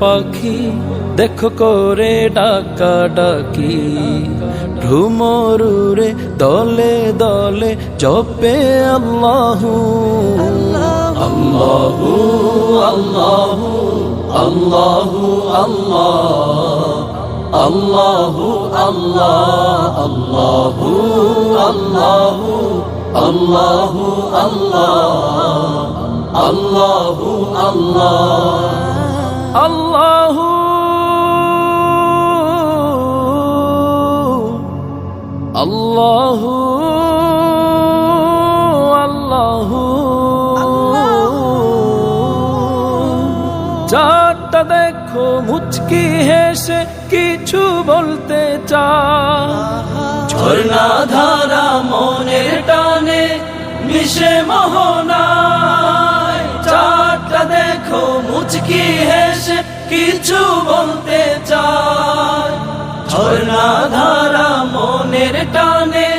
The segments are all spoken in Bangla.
পাখি দেখো করে ডাকা ডাকি, ভ্রমরুরে দলে দলে জপে আল্লাহু আল্লাহু আল্লাহু আল্লাহু আল্লাহু আল্লাহ আল্লাহু আল্লাহু আল্লাহু আল্লাহু আল্লাহ আল্লাহু আল্লাহু আল্লাহু চাঁদটা দেখো মুচকি হেসে কিছু বলতে চায়, ঝর্ণা ধারা মনের টানে মিশে মোহনায়। চাঁদটা দেখো মুচকি হেসে কিছু বলতে চায়, ঝর্ণা ধারা মনের টানে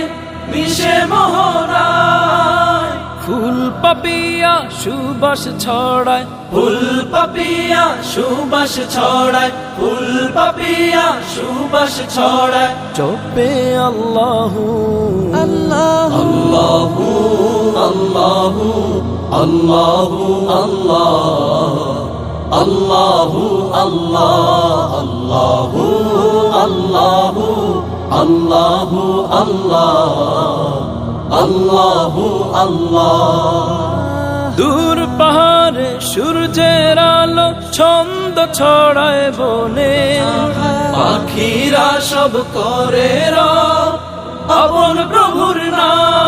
মিশে মোহনায়। ফুল পাপিয়া সুবাস ছড়ায়, ফুল পাপিয়া সুবাস ছড়ায়, ফুল পাপিয়া সুবাস ছড়ায় জপে আল্লাহু আল্লাহু আল্লাহু আল্লাহু আল্লাহু আল্লাহু আল্লাহু আল্লাহু আল্লাহু আল্লাহ। দূর পাহাড়ে সূর্যের আলো ছন্দ ছড়ায় বনে, পাখিরা সব করে আপন প্রভুর নাম।